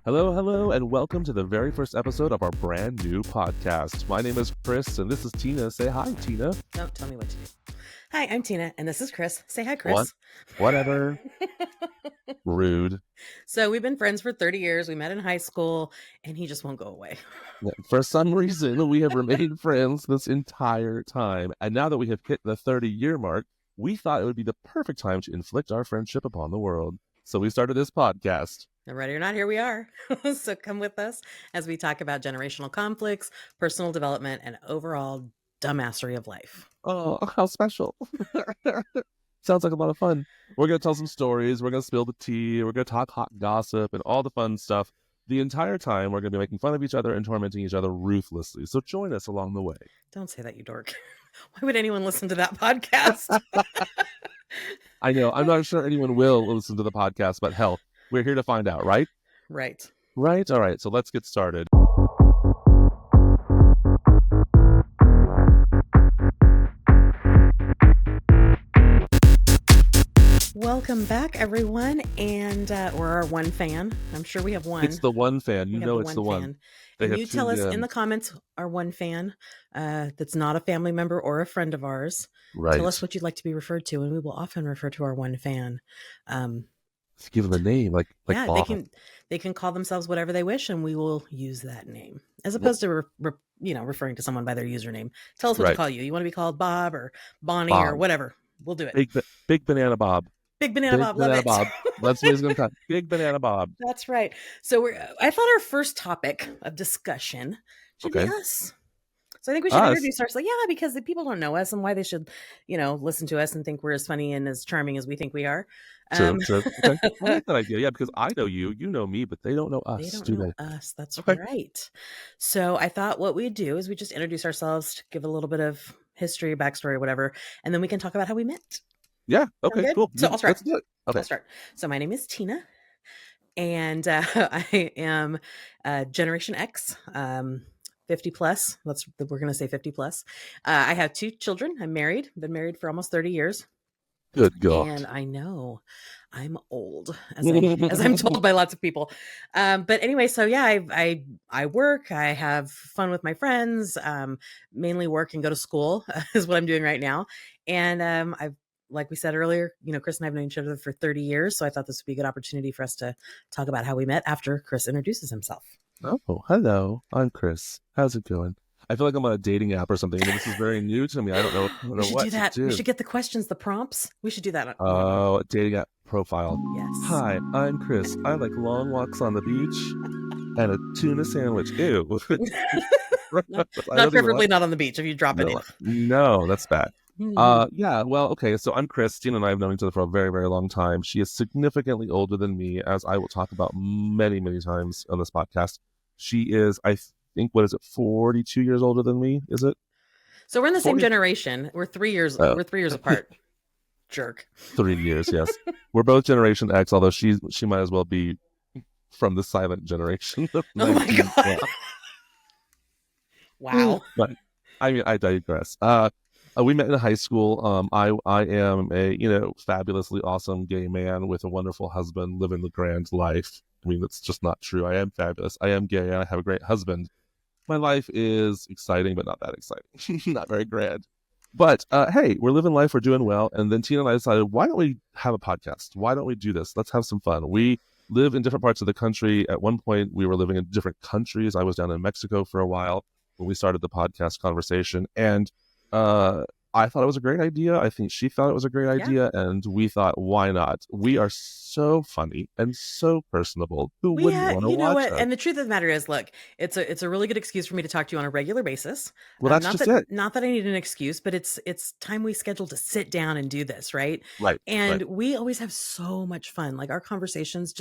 Hello, hello, and welcome to the very first episode of our brand new podcast. My name is Chris, and this is Teena. Say hi, Teena. Don't tell me what to do. Hi, I'm Teena, and this is Chris. Say hi, Chris. Whatever. Rude. So we've been friends for 30 years. We met in high school, and he just won't go away. For some reason, we have remained friends this entire time. And now that we have hit the 30-year mark, we thought it would be the perfect time to inflict our friendship upon the world. So we started this podcast. And ready or not, here we are. So come with us as we talk about generational conflicts, personal development, and overall dumbassery of life. Oh, how special. Sounds like a lot of fun. We're going to tell some stories. We're going to spill the tea. We're going to talk hot gossip and all the fun stuff. The entire time, we're going to be making fun of each other and tormenting each other ruthlessly. So join us along the way. Don't say that, you dork. Why would anyone listen to that podcast? I know. I'm not sure anyone will listen to the podcast, but hell, we're here to find out, right? Right. Right? All right. So let's get started. Welcome back, everyone, and we're our one fan. I'm sure we have one. It's the one fan. You know it's the one. And you tell us in the comments, our one fan that's not a family member or a friend of ours. Right. Tell us what you'd like to be referred to, and we will often refer to our one fan. Give them a name, like yeah, Bob. they can call themselves whatever they wish, and we will use that name as opposed to referring to someone by their username. Tell us what to call you. You want to be called Bob or Bonnie or whatever? We'll do it. Big Banana Bob. Big Banana Bob. Love it. Bob. That's what he's going to call. Big Banana Bob. That's right. So I thought our first topic of discussion should be us. So I think we should introduce ourselves. Yeah, because the people don't know us and why they should, listen to us and think we're as funny and as charming as we think we are. True. Okay. I like that idea. Yeah, because I know you know me, but they don't know us. They don't know us. That's right. So I thought what we'd do is we just introduce ourselves, give a little bit of history, backstory, whatever, and then we can talk about how we met. Yeah. Okay. Cool. So I'll start. Let's do it. Okay. I'll start. So my name is Teena, and I am Generation X. 50 plus. We're going to say 50 plus. I have 2 children. I'm married. Been married for almost 30 years. Good God. And I know I'm old, as I'm told by lots of people. But anyway, so yeah, I work. I have fun with my friends. Mainly work and go to school is what I'm doing right now. And like we said earlier, Chris and I have known each other for 30 years. So I thought this would be a good opportunity for us to talk about how we met after Chris introduces himself. Oh, hello. I'm Chris. How's it going? I feel like I'm on a dating app or something. This is very new to me. I don't know we should what do that. to do. We should get the questions, the prompts. We should do that. Oh, dating app profile. Yes. Hi, I'm Chris. I like long walks on the beach and a tuna sandwich. Ew. not preferably not on the beach if you drop it in. No, that's bad. Yeah, well, okay, so I'm Chris. Teena and I have known each other for a very, very long time. She is significantly older than me, as I will talk about many, many times on this podcast. She is, I think, 42 years older than me, is it? So we're in the same generation. We're 3 years we're 3 years apart. Jerk. 3 years, yes. We're both Generation X, although she might as well be from the silent generation. Oh my God. Wow. But, I mean, I digress. We met in high school. I am a fabulously awesome gay man with a wonderful husband living the grand life. I mean, that's just not true. I am fabulous. I am gay. I have a great husband. My life is exciting, but not that exciting. Not very grand. But hey, we're living life. We're doing well. And then Teena and I decided, why don't we have a podcast? Why don't we do this? Let's have some fun. We live in different parts of the country. At one point, we were living in different countries. I was down in Mexico for a while when we started the podcast conversation. And I thought it was a great idea. I think she thought it was a great idea. And we thought, why not? We are so funny and so personable. Who wouldn't want to watch us? And the truth of the matter is, look, it's a really good excuse for me to talk to you on a regular basis. Well, that's just it. Not that I need an excuse, but it's time we schedule to sit down and do this, right? Right. And we always have so much fun. Like our conversations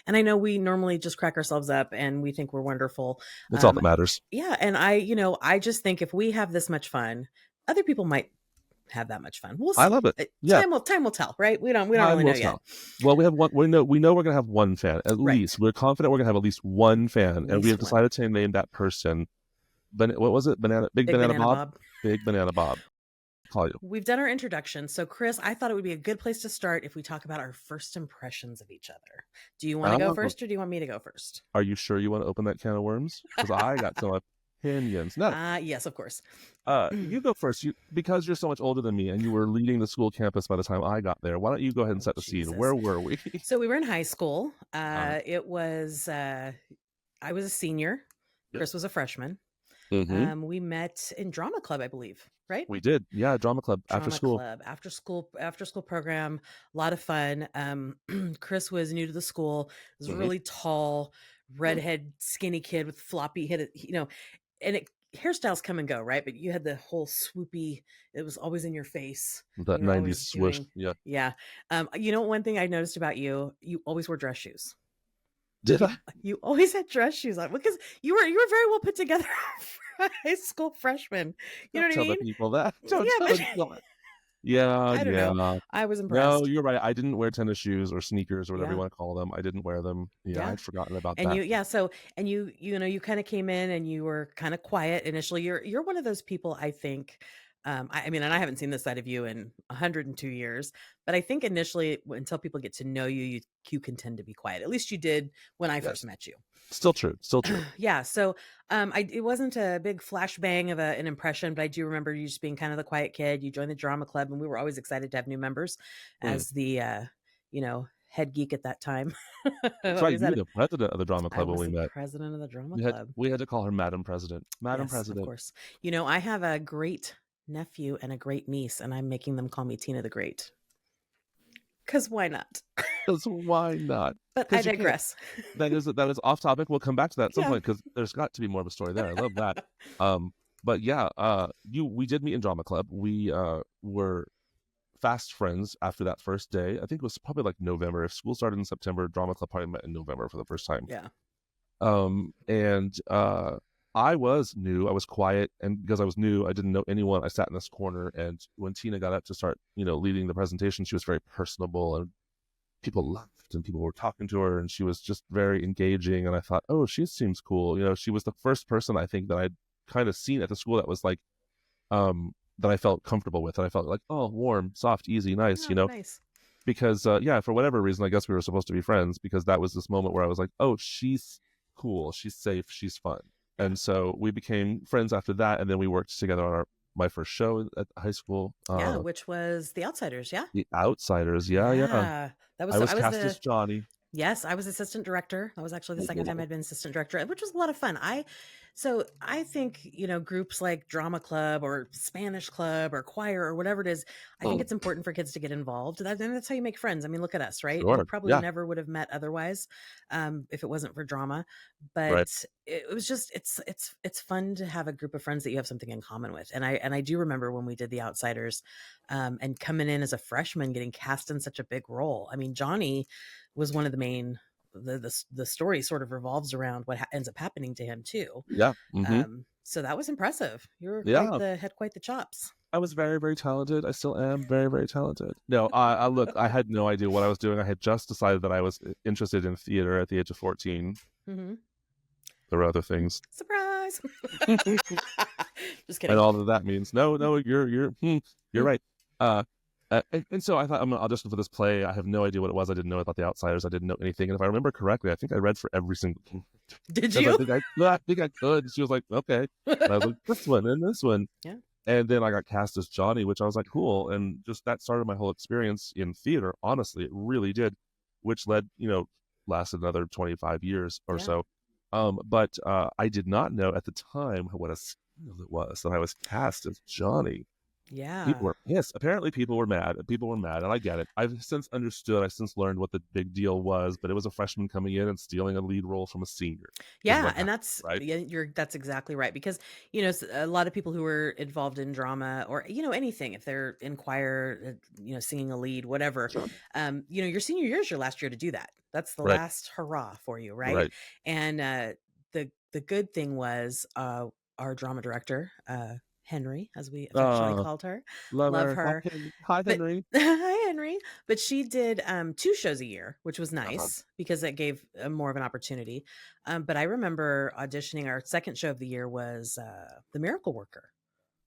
and I know we normally just crack ourselves up and we think we're wonderful. That's all that matters. Yeah. And I just think if we have this much fun, other people might have that much fun. We'll see. I love it. Yeah. Time will tell, right? We don't really know yet. Well, we have one. We know we're gonna have one fan at least. We're confident we're gonna have at least one fan, and we have decided to name that person. What was it? Big Banana Bob. Big Banana Bob. call you? We've done our introduction. So, Chris, I thought it would be a good place to start if we talk about our first impressions of each other. Do you want to go Oh, first or do you want me to go first? are you sure you want to open that can of worms? Because I got some opinions. No, Yes, of course. you go first. Because you're so much older than me and you were leading the school campus by the time I got there. Why don't you go ahead and set the scene? Jesus. Where were we? So we were in high school. It was I was a senior. Chris was a freshman. Mm-hmm. We met in drama club, I believe, right? We did. Yeah, drama club after school. After school program. A lot of fun. Chris was new to the school. Was really tall, redhead, skinny kid with floppy head, and hairstyles come and go, right? But you had the whole swoopy, it was always in your face. That You were 90s always swoosh. doing, yeah. One thing I noticed about you always wore dress shoes. Did I? You always had dress shoes on because you were very well put together for a high school freshman. You know what I mean? Tell the people that. Don't tell the people that. Yeah, I don't know. I was impressed. No, you're right. I didn't wear tennis shoes or sneakers or whatever you want to call them. I didn't wear them. Yeah, I'd forgotten about and that. You kind of came in and you were kind of quiet initially. You're one of those people, I think. I mean, and I haven't seen this side of you in 102 years, but I think initially, until people get to know you, you can tend to be quiet. At least you did when I first met you. Still true. Yeah. So, it wasn't a big flashbang of an impression, but I do remember you just being kind of the quiet kid. You joined the drama club, and we were always excited to have new members as the, head geek at that time. That's right. You were the president of the drama club when we met. President of the drama club. We had to call her Madam President. Madam President. Of course. I have a great nephew and a great niece, and I'm making them call me Teena the Great. Because why not? Because why not? But I digress. That is off topic. We'll come back to that at some point because there's got to be more of a story there. I love that. But yeah, we did meet in drama club. We were fast friends after that first day. I think it was probably like November. If school started in September, drama club probably met in November for the first time. Yeah. And I was new. I was quiet, and because I was new, I didn't know anyone. I sat in this corner, and when Teena got up to start, leading the presentation, she was very personable, and people laughed, and people were talking to her, and she was just very engaging. And I thought, oh, she seems cool. She was the first person I think that I'd kind of seen at the school that was like, that I felt comfortable with, and I felt like, oh, warm, soft, easy, nice. Nice. Because for whatever reason, I guess we were supposed to be friends because that was this moment where I was like, oh, she's cool, she's safe, she's fun. And so we became friends after that, and then we worked together on my first show at high school. Which was The Outsiders, yeah? The Outsiders, yeah. I was cast as Johnny. Yes, I was assistant director. That was actually the second time I'd been assistant director, which was a lot of fun. I think, groups like drama club or Spanish club or choir or whatever it is, I think it's important for kids to get involved. That's how you make friends. I mean, look at us, right? Sure. We probably never would have met otherwise if it wasn't for drama. But it was just, it's fun to have a group of friends that you have something in common with. And I do remember when we did The Outsiders and coming in as a freshman, getting cast in such a big role. I mean, Johnny was one of the main, the story sort of revolves around what ends up happening to him too. Yeah. Mm-hmm. So that was impressive. You were had quite the chops. I was very, very talented. I still am very, very talented. No, look, I had no idea what I was doing. I had just decided that I was interested in theater at the age of 14. Mm-hmm. There were other things. Surprise. Just kidding. And all that means. No, you're right. And so I thought, I'm gonna audition for this play. I have no idea what it was. I didn't know about The Outsiders. I didn't know anything. And if I remember correctly, I think I read for every single character. Did you? I think I could. And she was like, okay. And I was like, this one and this one. Yeah. And then I got cast as Johnny, which I was like, cool. And just that started my whole experience in theater. Honestly, it really did, which lasted another 25 years or so. But I did not know at the time what a scandal it was that I was cast as Johnny. Yeah. People were pissed. Apparently people were mad. And I get it. I've since understood. I've since learned what the big deal was, but it was a freshman coming in and stealing a lead role from a senior. Yeah, and that's right. That's exactly right, because a lot of people who are involved in drama or anything, if they're in choir, singing a lead, whatever, your senior year is your last year to do that. That's the last hurrah for you, right? And the good thing was our drama director, Henry, as we affectionately called her. Love her. Hi, Henry. Hi, Henry. But she did 2 shows a year, which was nice because it gave more of an opportunity. But I remember auditioning. Our second show of the year was The Miracle Worker,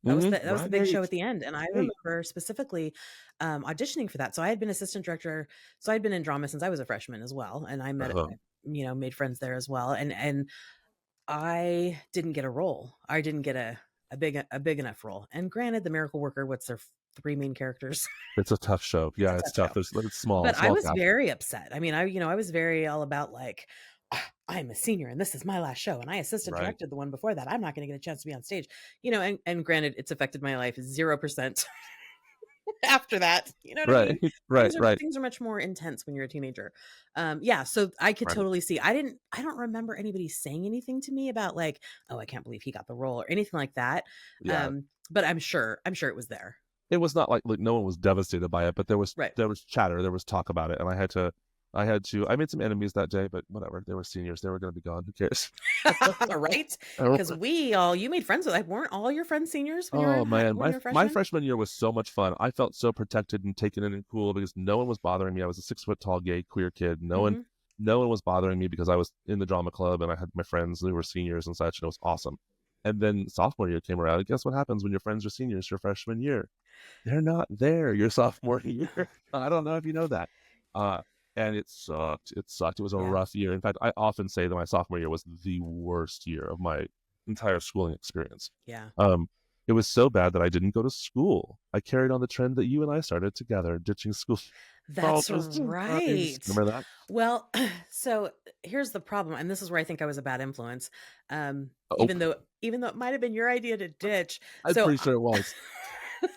That was the big show at the end, and I Right. remember specifically auditioning for that. So I had been assistant director. So I'd been in drama since I was a freshman as well, and I met, Uh-huh. made friends there as well. And I didn't get a role. I didn't get a big enough role. And granted, The Miracle Worker, what's their three main characters? It's a tough show. It's a Yeah, it's tough tough. show. It's small, But I small was cast. very upset. I mean, I was very all about like, "Ah, I'm a senior and this is my last show. And I assistant Right. directed the one before that. I'm not going to get a chance to be on stage, and granted, it's affected my life 0% after that. You know what I Right. mean? Right. Right. Things are much more intense when you're a teenager. Yeah. So I could Right. totally see, I don't remember anybody saying anything to me about like, oh, I can't believe he got the role or anything like that. Yeah. But I'm sure it was there. It was not like no one was devastated by it, but Right. there was chatter, there was talk about it, and I made some enemies that day, but whatever. They were seniors. They were going to be gone. Who cares? Right? Because you made friends with, like, weren't all your friends seniors when you were Oh man, when you were my freshmen? freshman year was so much fun. I felt so protected and taken in and cool because no one was bothering me. I was a 6 foot tall gay queer kid. Hmm. No one was bothering me because I was in the drama club and I had my friends who were seniors and such, and it was awesome. And then sophomore year came around, and guess what happens when your friends are seniors your freshman year? They're not there your sophomore year. I don't know if you know that. Uh, and it sucked. It sucked. It was a Yeah. rough year. In fact, I often say that my sophomore year was the worst year of my entire schooling experience. Yeah. It was so bad that I didn't go to school. I carried on the trend that you and I started together, ditching school. That's Nice. right. Remember that? Well, so here's the problem, and this is where I think I was a bad influence. Oh, Even though it might have been your idea to ditch. I'm So pretty sure it was.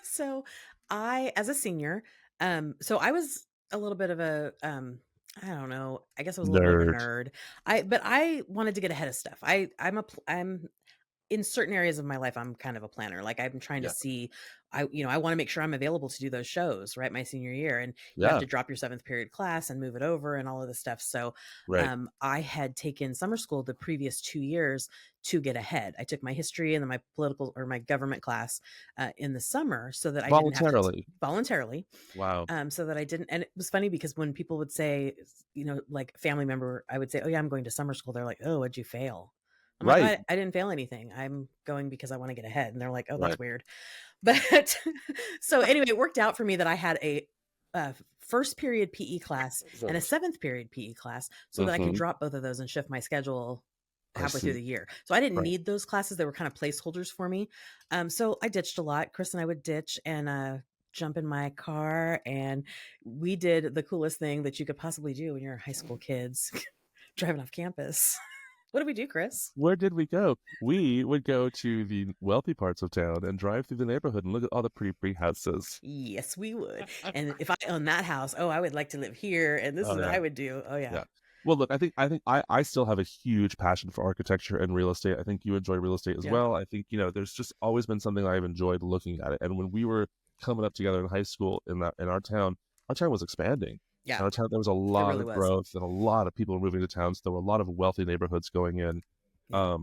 so I, as a senior, so I was a little bit of a I don't know, I guess I was a little bit of a Nerd. nerd. But I wanted to get ahead of stuff. I'm in certain areas of my life, I'm kind of a planner. Like I'm trying to Yeah. see, I want to make sure I'm available to do those shows, right? My senior year, and you have Yeah. to drop your seventh period class and move it over and all of this stuff. So, Right. I had taken summer school the previous 2 years to get ahead. I took my history and then my political or my government class in the summer so that I didn't have to Voluntarily. voluntarily. Wow. So that I didn't, and it was funny because when people would say, like family member, I would say, oh yeah, I'm going to summer school. They're like, oh, what'd you fail? I'm like, Right. I didn't fail anything. I'm going because I want to get ahead. And they're like, oh, Right. that's weird. But so anyway, it worked out for me that I had a first period PE class and a seventh period PE class so that I could Mhm. drop both of those and shift my schedule I halfway through see. the year. So I didn't Right. need those classes. They were kind of placeholders for me. So I ditched a lot. Chris and I would ditch and jump in my car, and we did the coolest thing that you could possibly do when you're high school kids driving off campus. What did we do, Chris? Where did we go? We would go to the wealthy parts of town and drive through the neighborhood and look at all the pretty houses. Yes, we would. And if I owned that house, oh, I would like to live here, and this Oh is what yeah. I would do. Oh yeah. Yeah. Well, look, I still have a huge passion for architecture and real estate. I think you enjoy real estate as Yeah. well. I think, there's just always been something I've enjoyed looking at it. And when we were coming up together in high school in our town was expanding. Yeah. Our town, there was a lot really of was. growth and a lot of people moving to town. So there were a lot of wealthy neighborhoods going in. Yeah.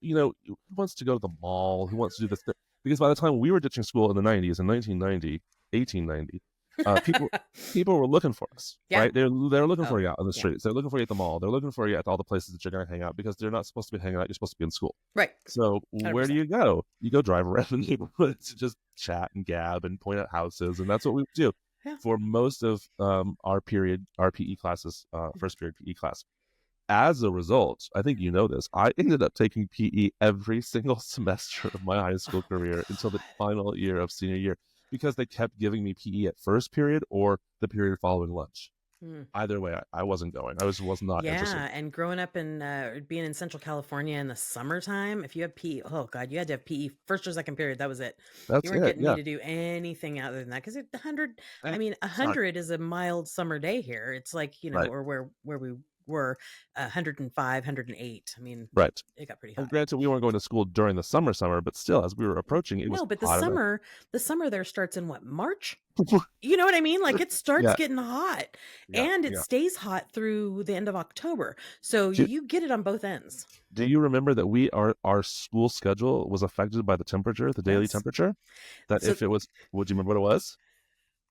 Who wants to go to the mall? Who wants to do this? Because by the time we were ditching school in the 90s, in 1990, 1890, people were looking for us, Yeah. right? They're looking for Oh, you out on the yeah. streets. They're looking for you at the mall. They're looking for you at all the places that you're going to hang out because they're not supposed to be hanging out. You're supposed to be in school. Right. So where do 100%. you go? You go drive around the neighborhoods, just chat and gab and point out houses, and that's what we do. Yeah. For most of our PE classes, first period PE class. As a result, I think you know this, I ended up taking PE every single semester of my high school career until the final year of senior year because they kept giving me PE at first period or the period following lunch. Either way, I wasn't going. I was not interested. Yeah, and growing up and being in Central California in the summertime, if you had PE, oh God, you had to have PE first or second period. That was it. That's You weren't it. getting Yeah. me to do anything other than that because 100. And I mean, it's not- 100 is a mild summer day here. It's like Right. or where we were, 105, 108. I mean, Right. it got pretty And hot. granted, we weren't going to school during the summer, but still, as we were approaching, it was No, but hot enough. the summer there starts in what, March? You know what I mean? Like it starts Yeah. getting hot, Yeah, and it yeah. stays hot through the end of October. So Do- you get it on both ends. Do you remember that our school schedule was affected by the temperature, the daily Yes. temperature? That So- if it was, would you remember what it was?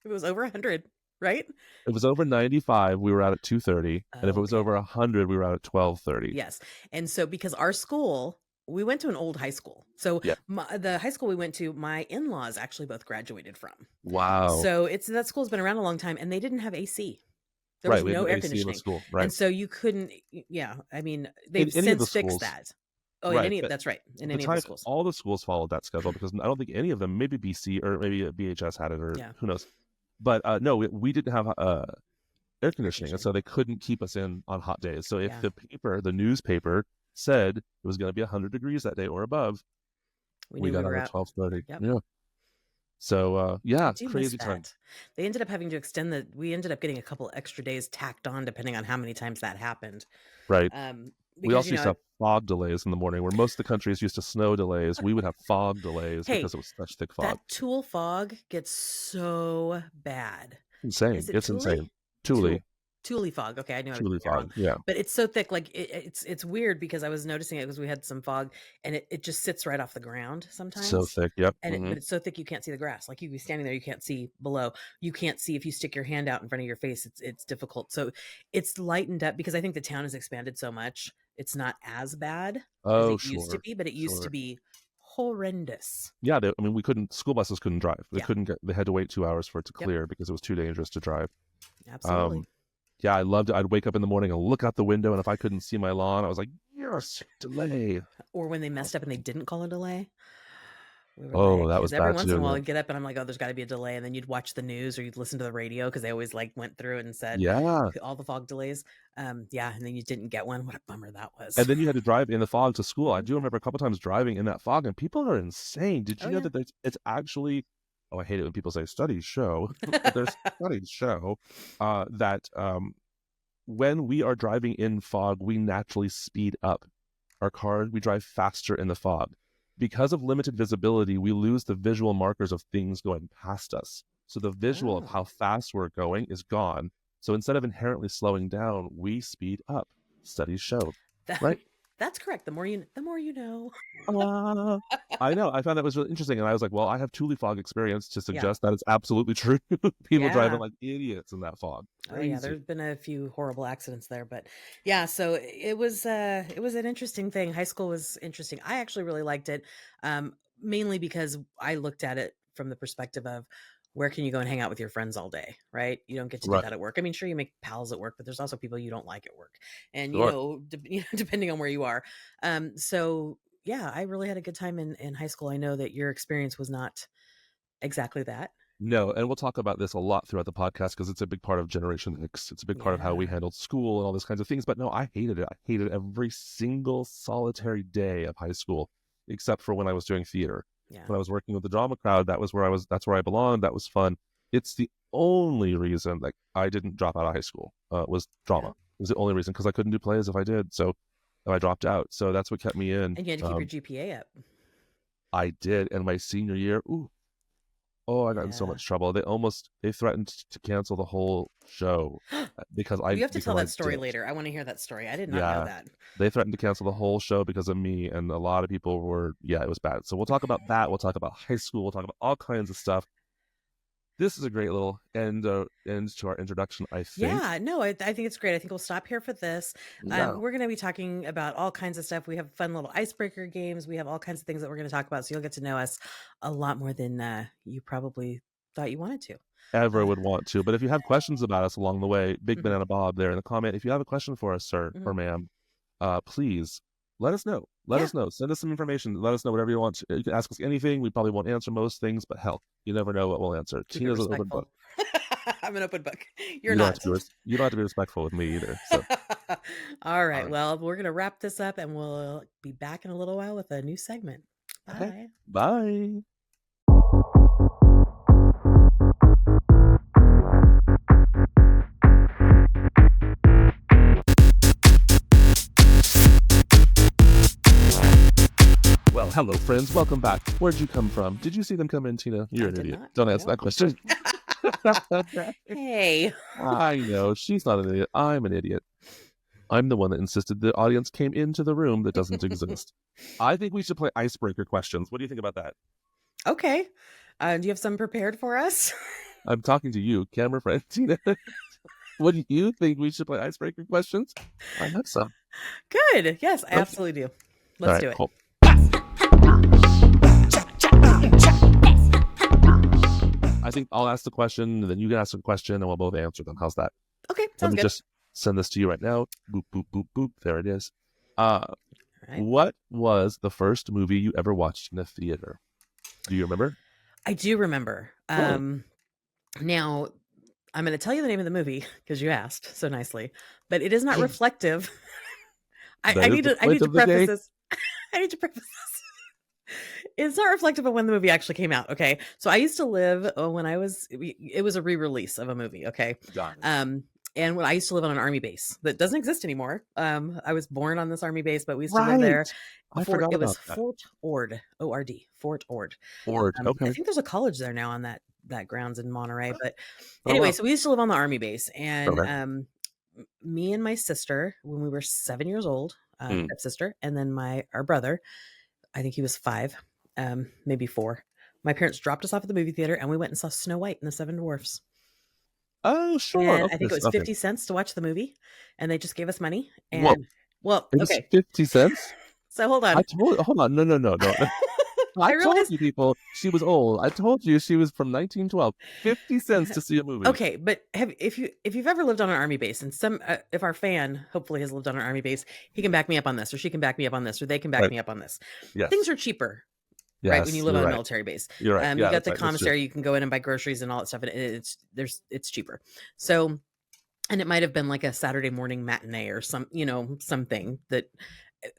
It was over 100, right? It was over 95, we were out at 2:30, and if it was Okay. over 100, we were out at 12:30. Yes. And so because our school we went to an old high school. So Yeah. the high school we went to, my in-laws actually both graduated from. Wow. So that school's been around a long time, and they didn't have AC. There was Right. We had no no air AC in the conditioning. school. Right. And so you couldn't, yeah, I mean, In they've any of the since fixed schools. that. Oh, Right. that's right. In At the any of the time, schools. all the schools followed that schedule because I don't think any of them, maybe BC or maybe BHS had it, or Yeah. who knows. But no, we didn't have air conditioning, and so they couldn't keep us in on hot days. So if the newspaper said it was going to be 100 degrees that day or above, we got out at 12:30. Yep. Yeah. So crazy time. They ended up having to we ended up getting a couple extra days tacked on depending on how many times that happened. Right. Because, we also used to have fog delays in the morning, where most of the country is used to snow delays. We would have fog delays because it was such thick fog. That Tool fog gets so bad. Insane. It's insane. Thule fog. Okay, I knew I was Thule fog. wrong. Yeah, but it's so thick. Like it's weird because I was noticing it because we had some fog, and it just sits right off the ground sometimes. So thick. Yep. And but it's so thick you can't see the grass. Like you be standing there, you can't see below. You can't see if you stick your hand out in front of your face. It's difficult. So it's lightened up because I think the town has expanded so much. It's not as bad as it used to be, but it used to be horrendous. Yeah, school buses couldn't drive. They had to wait 2 hours for it to clear because it was too dangerous to drive. Absolutely. Yeah, I loved it. I'd wake up in the morning and look out the window, and if I couldn't see my lawn, I was like, yes, delay. Or when they messed up and they didn't call a delay. That was bad every once in a while too. I'd get up and I'm like, oh, there's got to be a delay, and then you'd watch the news or you'd listen to the radio because they always went through and said all the fog delays. And then you didn't get one. What a bummer that was. And then you had to drive in the fog to school. I do remember a couple times driving in that fog, and people are insane. Did you know that it's actually? Oh, I hate it when people say studies show. But there's studies show that when we are driving in fog, we naturally speed up our car. We drive faster in the fog. Because of limited visibility, we lose the visual markers of things going past us. So the visual of how fast we're going is gone. So instead of inherently slowing down, we speed up. Studies show, right? That's correct. The more you know. I know. I found that was really interesting, and I was like, "Well, I have Thule fog experience to suggest that it's absolutely true." People driving like idiots in that fog. Crazy. Oh yeah, there's been a few horrible accidents there, but yeah. So it was an interesting thing. High school was interesting. I actually really liked it, mainly because I looked at it from the perspective of where can you go and hang out with your friends all day, right? You don't get to do that at work. I mean, sure, you make pals at work, but there's also people you don't like at work, and depending on where you are. So yeah, I really had a good time in high school. I know that your experience was not exactly that. No, and we'll talk about this a lot throughout the podcast because it's a big part of Generation X. It's a big part of how we handled school and all those kinds of things. But no, I hated it. I hated every single solitary day of high school, except for when I was doing theater. Yeah. When I was working with the drama crowd, that's where I belonged. That was fun. It's the only reason that I didn't drop out of high school was drama. It was the only reason because I couldn't do plays if I did. So I dropped out. So that's what kept me in. And you had to keep your GPA up. I did. And my senior year, I got in so much trouble. They threatened to cancel the whole show because you have to tell that story later. I want to hear that story. I did not know that. They threatened to cancel the whole show because of me, and a lot of people were, it was bad. So we'll talk about that. We'll talk about high school. We'll talk about all kinds of stuff. This is a great little end to our introduction, I think. Yeah, no, I think it's great. I think we'll stop here for this. We're going to be talking about all kinds of stuff. We have fun little icebreaker games. We have all kinds of things that we're going to talk about. So you'll get to know us a lot more than you probably thought you wanted to. Ever would want to. But if you have questions about us along the way, Big Banana Bob there in the comment, if you have a question for us, sir or ma'am, please let us know. Let us know. Send us some information. Let us know whatever you want. You can ask us anything. We probably won't answer most things, but hell, you never know what we'll answer. Teena's an open book. I'm an open book. You're not. You don't have to be respectful with me either. So. All right. Well, we're going to wrap this up, and we'll be back in a little while with a new segment. Bye. Okay. Bye. Well, hello, friends. Welcome back. Where'd you come from? Did you see them come in, Teena? You're an idiot. Don't answer that question. Hey. I know. She's not an idiot. I'm an idiot. I'm the one that insisted the audience came into the room that doesn't exist. I think we should play icebreaker questions. What do you think about that? Okay. Do you have some prepared for us? I'm talking to you, camera friend Teena. What do you think we should play icebreaker questions? I have some. Good. Yes, I absolutely do. Let's do it. Cool. I think I'll ask the question, and then you can ask a question, and we'll both answer them. How's that? Okay, Let sounds me good. just send this to you right now. Boop, boop, boop, boop. There it is. All right. What was the first movie you ever watched in a theater? Do you remember? I do remember. Oh, Now, I'm going to tell you the name of the movie because you asked so nicely, but it is not reflective. that is the I point need to of the preface day. this. I need to preface this. It's not reflective of when the movie actually came out. Okay, so I used to live when it was a re-release of a movie. Okay, Got it. and when I used to live on an army base that doesn't exist anymore. I was born on this army base, but we used to live Right. there. I forgot It was about that. Fort Ord, O-R-D, Fort Ord. Ord. I Okay. think there's a college there now on that grounds in Monterey. But Oh, anyway, wow. so we used to live on the army base, and Okay. me and my sister, when we were 7 years old, Mm. stepsister, and then our brother, I think he was 5, maybe 4. My parents dropped us off at the movie theater, and we went and saw Snow White and the Seven Dwarfs. Oh, sure. And Okay. I think it was Okay. 50 cents to watch the movie, and they just gave us money. Whoa. And well, It was okay, 50 cents? so hold on. Hold on. No. I I told realized you people she was old. I told you she was from 1912. 50 cents to see a movie. Okay, but if you've ever lived on an army base, and if our fan hopefully has lived on an army base, he can back me up on this, or she can back me up on this, or they can back Right. me up on this. Things Yes. are cheaper, right? When you Yes. live You're on a right. military base, You're right. you Yeah, got that's the right. That's true. commissary. You can go in and buy groceries and all that stuff, and it's cheaper. And it might have been like a Saturday morning matinee or something that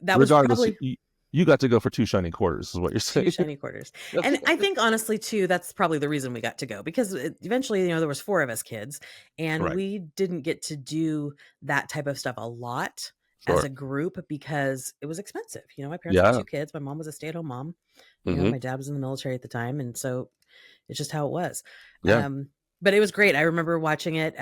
was Regardless, probably you got to go for 2 shiny quarters, is what you're 2 saying. shiny quarters. And I think honestly too, that's probably the reason we got to go, because eventually, there was 4 of us kids, and Right. we didn't get to do that type of stuff a lot as Sure. a group because it was expensive. My parents had Yeah. 2 kids. My mom was a stay-at-home mom. Mm-hmm. My dad was in the military at the time, and so it's just how it was. Yeah. But it was great. I remember watching it.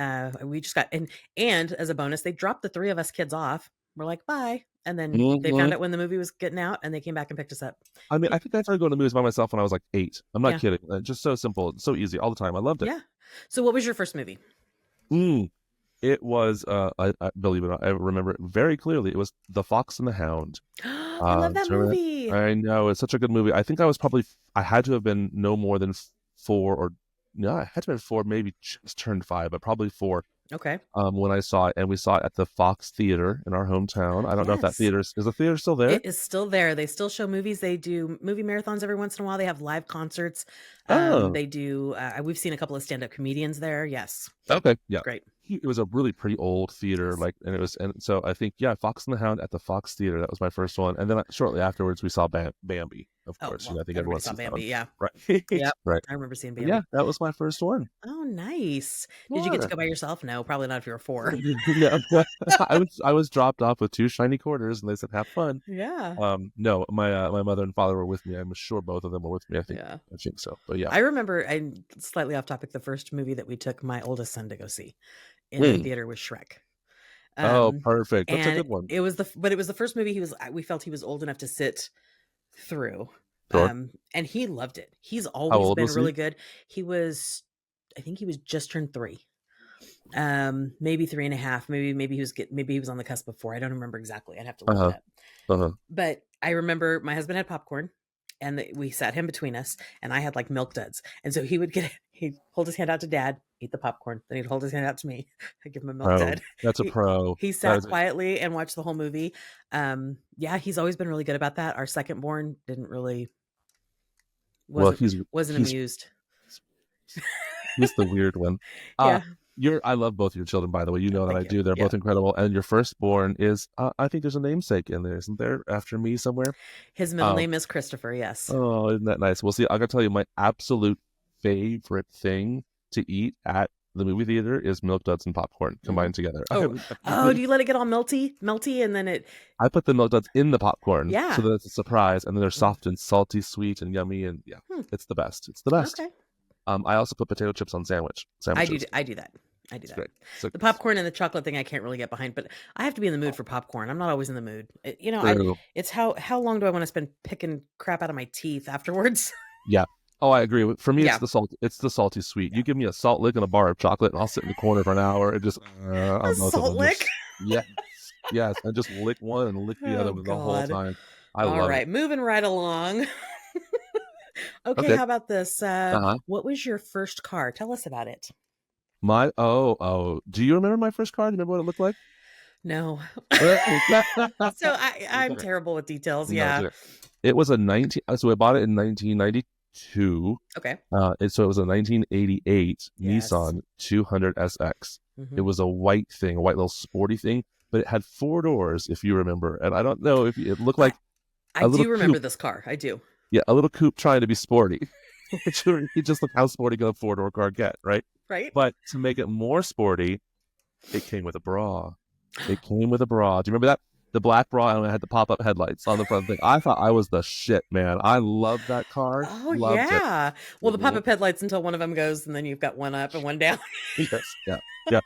We just got and as a bonus, they dropped the 3 of us kids off. We're like, bye. And then they Mm-hmm. found out when the movie was getting out, and they came back and picked us up. I mean, I think I started going to movies by myself when I was like 8. I'm not Yeah. kidding. Just so simple, so easy all the time. I loved it. Yeah. So what was your first movie? It was, I believe it or not, I remember it very clearly. It was The Fox and the Hound. I love that Do you remember movie. I know, it's such a good movie. I think I had to have been no more than 4, or no, I had to have been 4, maybe just turned 5, but probably 4. Okay. When I saw it, and we saw it at the Fox Theater in our hometown. I don't know if that Yes. is the theater still there? It is still there. They still show movies. They do movie marathons every once in a while. They have live concerts. Oh, They do. We've seen a couple of stand-up comedians there. Yes. okay, yeah. Great. It was a really pretty old theater, Yes. and so I think, yeah, Fox and the Hound at the Fox Theater. That was my first one, and then shortly afterwards we saw Bambi, of Oh, course. well, I think everybody everyone saw sees that Bambi. one. Yeah. Right. Yep. Right. I remember seeing But Bambi. yeah, that was my first one. Oh, nice. Did you get to go by yourself? No, probably not if you were 4. Yeah, I was dropped off with 2 shiny quarters, and they said, "Have fun." Yeah. No, my mother and father were with me. I'm sure both of them were with me. I think so. But yeah, I remember, and slightly off topic, the first movie that we took my oldest son to go see in the theater was Shrek. Oh, perfect. That's a And good one. it was the first movie we felt he was old enough to sit through. Sure. And he loved it. He's How always old been was he? really good. I think he was just turned 3. Maybe 3.5. Maybe he was on the cusp before. I don't remember exactly. I'd have to look it up. Uh-huh. But I remember my husband had popcorn, and we sat him between us, and I had like Milk Duds. And so he'd hold his hand out to Dad, eat the popcorn, then he'd hold his hand out to me. I'd give him a Milk Dud. That's a pro. He sat quietly and watched the whole movie. Yeah, he's always been really good about that. Our second born didn't really wasn't amused. He's the weird one. Yeah. I love both your children, by the way. You know that I do. They're Yeah. both incredible. And your firstborn is, I think there's a namesake in there, isn't there? After me somewhere. His middle name is Christopher. Yes. Oh, isn't that nice? Well, see, I gotta tell you, my absolute favorite thing to eat at the movie theater is Milk Duds and popcorn combined together. Oh, do you let it get all melty, and then it? I put the Milk Duds in the popcorn, Yeah, so that it's a surprise, and then they're soft and salty, sweet and yummy, and yeah, it's the best. It's the best. Okay. I also put potato chips on sandwiches. I do that. Great. So, the popcorn and the chocolate thing I can't really get behind, but I have to be in the mood for popcorn. I'm not always in the mood. It's how long do I want to spend picking crap out of my teeth afterwards? Yeah. Oh, I agree. For me, it's the salt. It's the salty sweet. You give me a salt lick and a bar of chocolate, and I'll sit in the corner for an hour and just a salt lick. Yes. I just lick one and lick the other the whole time. I love it. Moving right along. Okay, Okay. how about this? Uh-huh. What was your first car? Tell us about it. Do you remember my first car? Do you remember what it looked like? No. It's So I'm okay. terrible with details. No, it's Yeah. okay. It was a 19 so I bought it in 1992. Okay. So it was a 1988 Yes. Nissan 200 SX. It Hmm. was a white thing, a white little sporty thing, but it had four doors, if you remember. And I don't know if it looked I like I a little do remember coupe. this car. I do. Yeah, a little coupe trying to be sporty. You just look how sporty can a four-door car get, right? Right? But to make it more sporty, it came with a bra. It came with a bra. Do you remember that? The black bra and it had the pop-up headlights on the front thing. I thought I was the shit, man. I loved that car. Oh Loved it. yeah. Well, the Mhm. pop-up headlights until one of them goes, and then you've got one up and one down. Yes. Yeah. Yeah.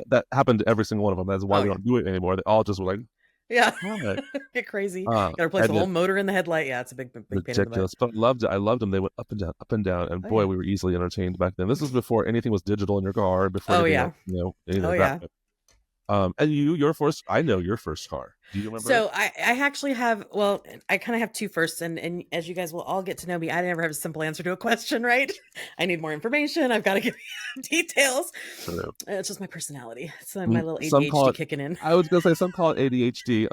That happened to every single one of them. That's why Oh we yeah. don't do it anymore. They all just were like, Yeah. hi. Get crazy. Got to replace the And whole then motor in the headlight. Yeah, it's a big pain in the butt. ridiculous, but loved it. I loved them. They went up and down, and Oh boy, yeah. we were easily entertained back then. This was before anything was digital in your car, before Oh anything yeah. else, any Oh of that. yeah. And your first, I know your first car. Do you remember it? So I actually have, well, I kind of have two firsts, and as you guys will all get to know me, I never have a simple answer to a question, right? I need more information. I've got to give you details. True. It's just my personality. It's my little Some call ADHD it. kicking in. I was gonna say some call it ADHD.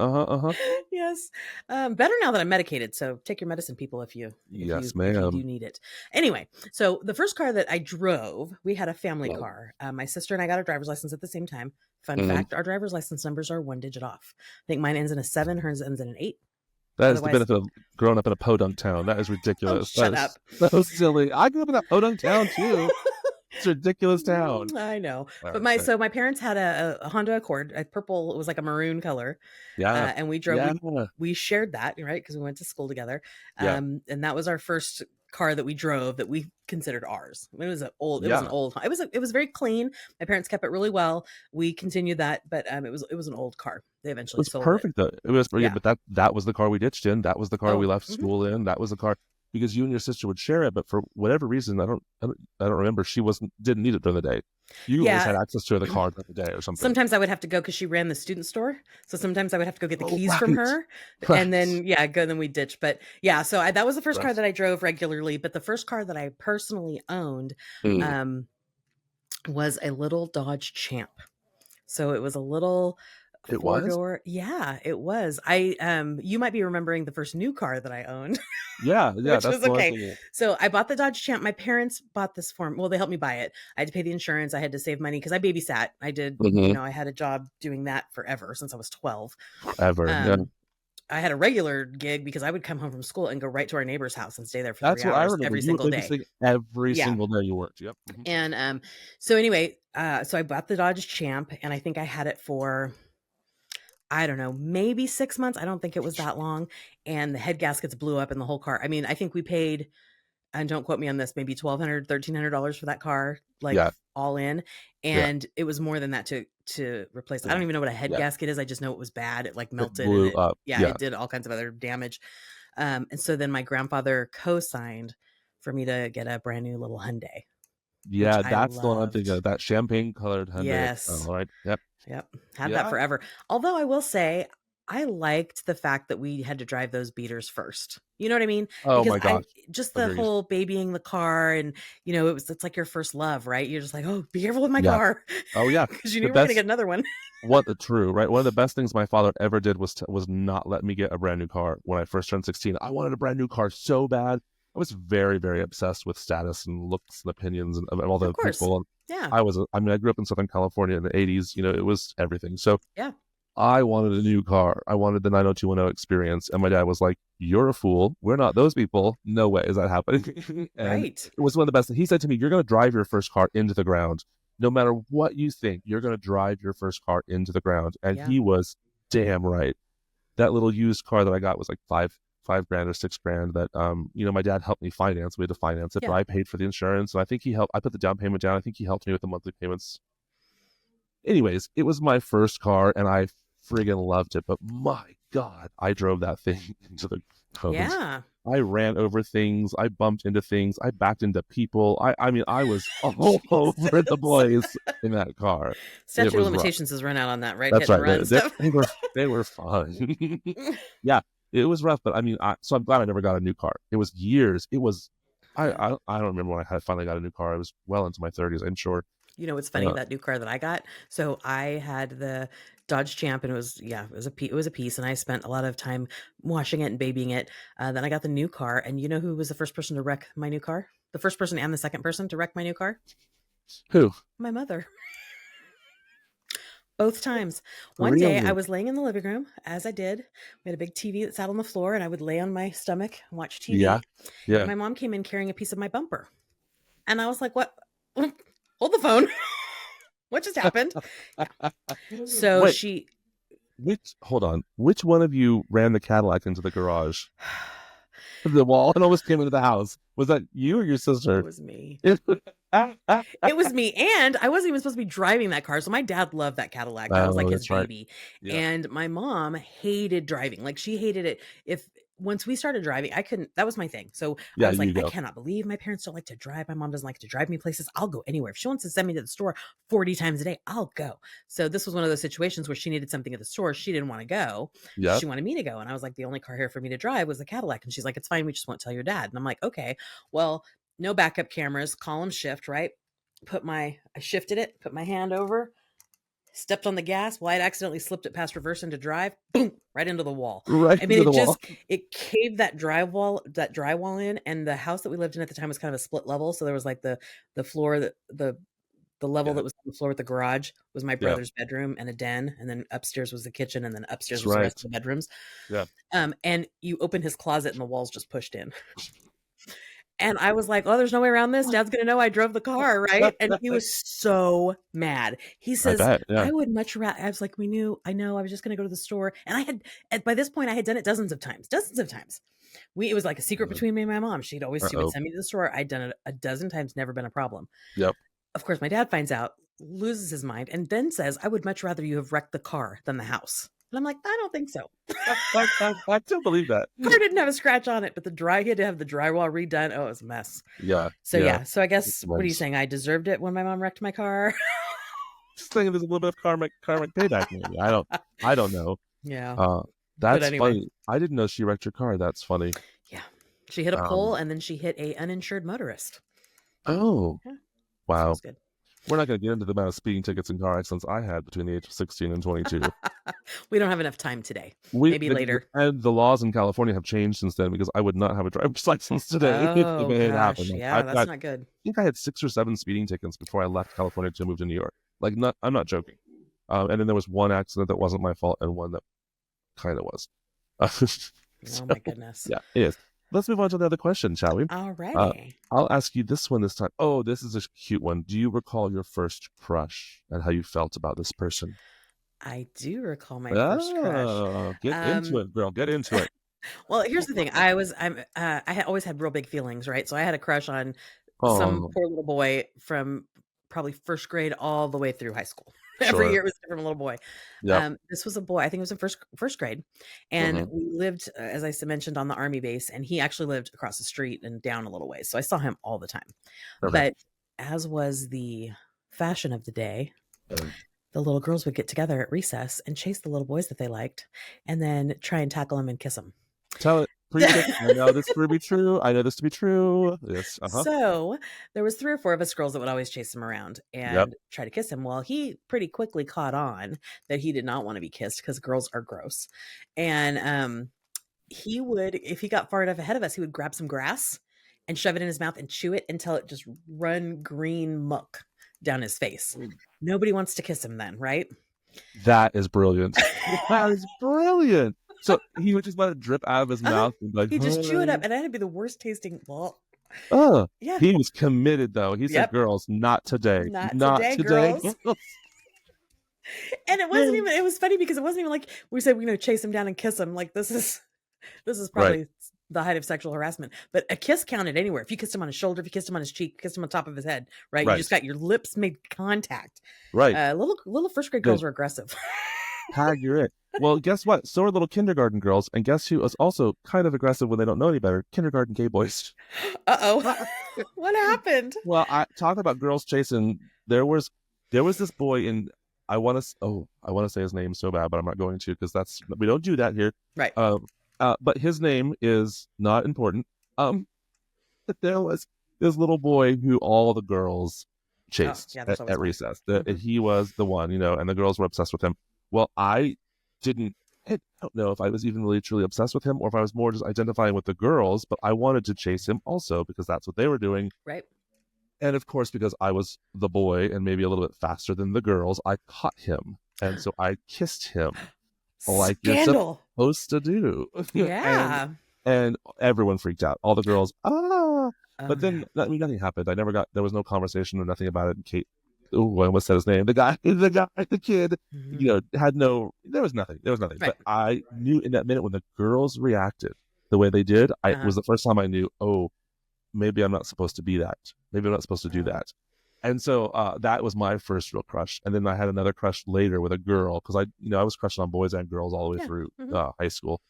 Yes. Better now that I'm medicated. So take your medicine, people, Yes, if you do ma'am. need it. Anyway, so the first car that I drove, we had a family Well, car. My sister and I got our driver's license at the same time. Fun mhm. fact: our driver's license numbers are one digit off. I think mine ends in a 7, hers ends in an 8. That is the Otherwise, benefit of growing up in a podunk town. That is oh, ridiculous. That shut is up. so silly. I grew up in that podunk town too. It's a ridiculous town. I know, All but right. my parents had a Honda Accord, a purple. It was like a maroon color, Yeah. and we drove. Yeah. We shared that, right, because we went to school together. Yeah. And that was our first car that we drove that we considered ours. It was an old. It was an Yeah. old. It was very clean. My parents kept it really well. We continued that, but it was an old car. They It eventually was sold it. perfect though. It was, yeah, Yeah. but that was the car we ditched in. That was the car we Oh. left Mhm. school in. That was the car because you and your sister would share it, but for whatever reason, I don't remember. She didn't need it during the day. You always Yeah. had access to the car during the day or something. Sometimes I would have to go because she ran the student store. So sometimes I would have to go get the Oh, keys from right, her, and right, then yeah, go then we ditch. But yeah, so that was the first car right. that I drove regularly. But the first car that I personally owned Mm. um, was a little Dodge Champ. So it was a little It four was. door. Yeah, it was. You might be remembering the first new car that I owned, Yeah, yeah. which That's was the one okay. thing. So I bought the Dodge Champ. My parents bought this for me. Well, they helped me buy it. I had to pay the insurance. I had to save money because I babysat. I did, Mm-hmm. I had a job doing that forever since I was 12. Ever. Yeah. Um, I had a regular gig because I would come home from school and go right to our neighbor's house and stay there for 3 That's what I hours remember. every You were single day. babysitting every Yeah. single day you worked. Yep. And so anyway, so I bought the Dodge Champ, and I think I had it for, I don't know, maybe 6 months. I don't think it was that long. And the head gaskets blew up in the whole car. I mean, I think we paid, and don't quote me on this, maybe $1,200, $1,300 for that car, like Yeah. all in. Yeah. And it was more than that to replace. I don't even know what a head Yeah. gasket is. I just know it was bad. It like It melted, and blew up. yeah, Yeah. it did all kinds of other damage. And so then my grandfather co-signed for me to get a brand new little Hyundai, which Yeah, I that's the one I'm thinking loved. of. That champagne colored Hyundai. Yes. All right. Yep. Yep. Had that Yeah. forever. Although I will say, I liked the fact that we had to drive those beaters first. You know what I mean? Oh Because my gosh. just the Agreed. whole babying the car, and it's like your first love, right? You're just like, oh, be careful with my Yeah. car. Oh yeah. Because you The knew we were gonna best. get another one. True, right? One of the best things my father ever did was not let me get a brand new car when I first turned 16. I wanted a brand new car so bad. I was very, very obsessed with status and looks and opinions and of all Of the course. people. And Yeah. I grew up in Southern California in the 80s. It was everything. So Yeah. I wanted a new car. I wanted the 90210 experience. And my dad was like, "You're a fool. We're not those people. No way is that happening." And Right. it was one of the best. He said to me, "You're going to drive your first car into the ground. No matter what you think, you're going to drive your first car into the ground." And Yeah. he was damn right. That little used car that I got was like five grand or 6 grand that my dad helped me finance. We had to finance it, but Yeah. I paid for the insurance, and I think he helped. I put the down payment down. I think he helped me with the monthly payments. Anyways, it was my first car and I friggin' loved it. But my God, I drove that thing into the ground. Yeah. I ran over things. I bumped into things. I backed into people. I mean, I was all over the place in that car. Statute It of was rough. limitations has run out on that, right? That's Hit and right. run stuff. They were fun. Yeah, it was rough, but I mean, so I'm glad I never got a new car. It was years. It was I don't remember when I finally got a new car. I was well into my 30s, I'm sure. You know what's funny? That new car that I got. So I had the Dodge Champ, and it was a piece, and I spent a lot of time washing it and babying it. Then I got the new car, and you know who was the first person to wreck my new car? The first person and the second person to wreck my new car? Who? My mother. Both times. One day I Really? was laying in the living room, as I did. We had a big TV that sat on the floor, and I would lay on my stomach and watch Yeah. TV. Yeah. And my mom came in carrying a piece of my bumper. And I was like, what? Hold the phone. What just happened? Yeah. So Wait, hold on. Which one of you ran the Cadillac into the garage? The wall and almost came into the house. Was that you or your sister? It was me. It was me. And I wasn't even supposed to be driving that car. So my dad loved that Cadillac. That was like his baby. Right. Yeah. And my mom hated driving. Like she hated it. Once we started driving, I couldn't, that was my thing. So I was like, I cannot believe my parents don't like to drive. My mom doesn't like to drive me places. I'll go anywhere. If she wants to send me to the store 40 times a day, I'll go. So this was one of those situations where she needed something at the store. She didn't want to go. Yep. She wanted me to go. And I was like, the only car here for me to drive was the Cadillac. And she's like, it's fine. We just won't tell your dad. And I'm like, okay, well, no backup cameras, column shift, right? I shifted it, put my hand over, stepped on the gas. Well, I'd accidentally slipped it past reverse into drive, boom, right into the wall. Right. I mean, it caved that drywall in. And the house that we lived in at the time was kind of a split level. So there was like the floor, the level that was on the floor with the garage was my brother's bedroom and a den. And then upstairs was the kitchen. And then upstairs was the rest of the bedrooms. Yeah. And you open his closet and the walls just pushed in. And I was like, oh, there's no way around this. Dad's going to know I drove the car, right? And he was so mad. He says, I would much rather, I was like, I know, I was just going to go to the store. And by this point, I had done it dozens of times. It was like a secret between me and my mom. She would send me to the store. I'd done it a dozen times, never been a problem. Yep. Of course, my dad finds out, loses his mind, and then says, I would much rather you have wrecked the car than the house. And I'm like, I don't think so. I still believe that. Car didn't have a scratch on it, but he had to have the drywall redone. Oh, it was a mess. Yeah. So I guess, what are you saying? I deserved it when my mom wrecked my car? Just thinking there's a little bit of karmic payback maybe. I don't know. Yeah. That's funny. I didn't know she wrecked your car. That's funny. Yeah. She hit a pole and then she hit a uninsured motorist. Oh. Yeah. Wow. That good. We're not going to get into the amount of speeding tickets and car accidents I had between the age of 16 and 22. We don't have enough time today. Maybe later. And the laws in California have changed since then because I would not have a driver's license today if it happened. Yeah, that's not good. I think I had 6 or 7 speeding tickets before I left California to move to New York. I'm not joking. And then there was one accident that wasn't my fault and one that kind of was. Oh my goodness. Yeah, it is. Let's move on to the other question, shall we? All righty. I'll ask you this one this time. Oh, this is a cute one. Do you recall your first crush and how you felt about this person? I do recall my first crush. Get into it, girl. Get into it. Well, here's the thing. I had always had real big feelings, right? So I had a crush on some poor little boy from probably first grade all the way through high school. Every year it was a different little boy. Yep. This was a boy. I think it was in first grade, and we lived, as I mentioned, on the Army base, and he actually lived across the street and down a little ways. So I saw him all the time. But as was the fashion of the day, the little girls would get together at recess and chase the little boys that they liked, and then try and tackle them and kiss them. Tell it. I know this to be true. I know this to be true. Yes. So there was 3 or 4 of us girls that would always chase him around and try to kiss him. Well, he pretty quickly caught on that he did not want to be kissed because girls are gross. And he would, if he got far enough ahead of us, he would grab some grass and shove it in his mouth and chew it until it just run green muck down his face. Nobody wants to kiss him then, right? That is brilliant. That is brilliant. So he would just let it drip out of his mouth. And he'd just chew it up, and that'd be the worst tasting. Oh, yeah. He was committed, though. He said, "Girls, not today, not today." Girls. And it wasn't even. It was funny because it wasn't even like we said, chase him down and kiss him. Like this is probably the height of sexual harassment. But a kiss counted anywhere. If you kissed him on his shoulder, if you kissed him on his cheek, kissed him on top of his head, right? You just got your lips made contact. Right. Little first grade girls were aggressive. Tag, you're it. Well, guess what? So are little kindergarten girls. And guess who is also kind of aggressive when they don't know any better? Kindergarten gay boys. Uh-oh. What happened? Well, I talk about girls chasing. There was this boy in, I want to say his name so bad, but I'm not going to because we don't do that here. Right. But his name is not important. there was this little boy who all the girls Oh, chased yeah, there's always at one. recess. Mhm. He was the one, and the girls were obsessed with him. Well, didn't. I don't know if I was even really truly obsessed with him or if I was more just identifying with the girls, but I wanted to chase him also because that's what they were doing. Right. And of course, because I was the boy and maybe a little bit faster than the girls, I caught him. And so I kissed him like you're Scandal. supposed to do. and Yeah. and everyone freaked out. All the girls, ah. Oh But yeah. then nothing happened. There was no conversation or nothing about it. And Kate, oh, I almost said his name. The kid, Mhm. there was nothing. There was nothing. Right. But I knew in that minute when the girls reacted the way they did, it Uh-huh. was the first time I knew, oh, maybe I'm not supposed to be that. Maybe I'm not supposed to do Oh. that. And so that was my first real crush. And then I had another crush later with a girl because I was crushing on boys and girls all the way Yeah. through Mhm. high school.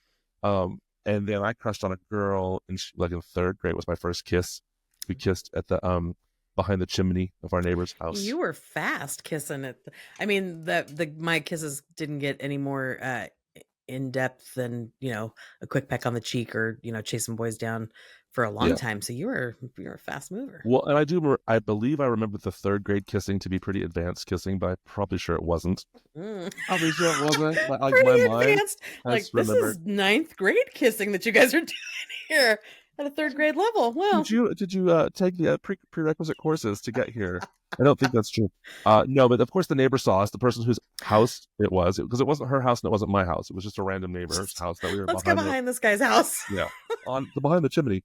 And then I crushed on a girl in third grade was my first kiss. We kissed at the behind the chimney of our neighbor's house. You were fast kissing it. I mean, my kisses didn't get any more in depth than, a quick peck on the cheek or, chasing boys down for a long Yeah. time. So you're a fast mover. Well, and I believe I remember the third grade kissing to be pretty advanced kissing, but I'm probably sure it wasn't. Probably sure it wasn't. Like my Pretty mind advanced. has Like, this remembered. is ninth grade kissing that you guys are doing here at a third grade level. Well, Did you take the prerequisite courses to get here? I don't think that's true. No, but of course the neighbor saw us, the person whose house it was, because it wasn't her house and it wasn't my house. It was just a random neighbor's house that we were let's go behind. behind this guy's house. Yeah, behind the chimney.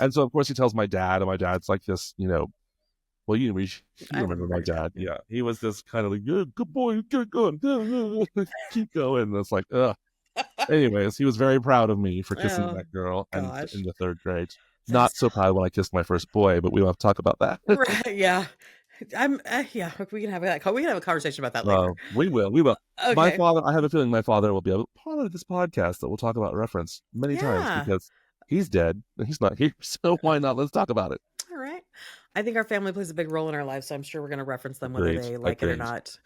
And so of course he tells my dad, and my dad's like this, well, you remember my dad. Yeah, he was this kind of like, good boy, good going, keep going. And it's like, ugh. Anyways, he was very proud of me for kissing that girl and in the third grade. Not so proud when I kissed my first boy, but we don't have to talk about that. Right, yeah. Yeah, we can have a conversation about that later. We will. Okay. My father, I have a feeling my father will be a part of this podcast that we'll talk about reference many times because he's dead and he's not here. So why not? Let's talk about it. All right. I think our family plays a big role in our lives, so I'm sure we're going to reference them whether they like it or not.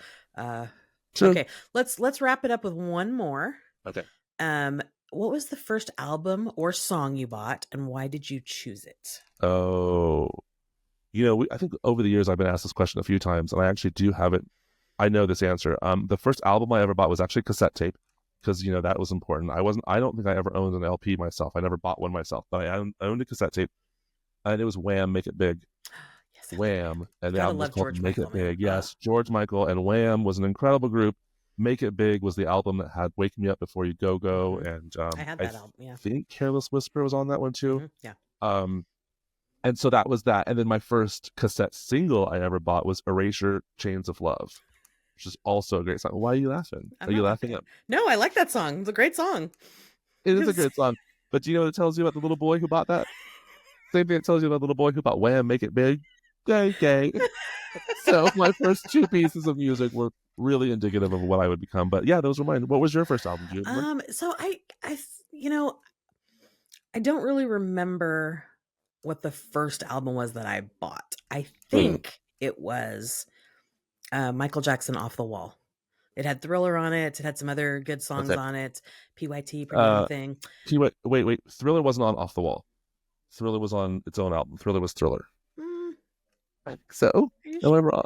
Okay, let's wrap it up with one more. Okay. What was the first album or song you bought, and why did you choose it? Oh, I think over the years I've been asked this question a few times, and I actually do have it. I know this answer. The first album I ever bought was actually cassette tape because that was important. I don't think I ever owned an LP myself. I never bought one myself, but I owned a cassette tape, and it was Wham! Make It Big. Yes, Wham! And the album was called Make It Big. Yes, George Michael and Wham! Was an incredible group. Make It Big was the album that had Wake Me Up Before You Go Go, and I had that album. Yeah, I think Careless Whisper was on that one too. Yeah. And so that was that. And then my first cassette single I ever bought was Erasure Chains of Love, which is also a great song. Why are you laughing? Are you laughing at? No, I like that song. It's a great song. It is a great song. But do you know what it tells you about the little boy who bought that? Same thing it tells you about the little boy who bought Wham! Make It Big. Gay. So my first two pieces of music were really indicative of what I would become. But yeah, those were mine. What was your first album? Do you remember? So I don't really remember what the first album was that I bought. I think it was Michael Jackson Off the Wall. It had Thriller on it. It had some other good songs on it. PYT, Pretty Anything. Wait. Thriller wasn't on Off the Wall. Thriller was on its own album. Thriller was Thriller. I think so. Am I wrong?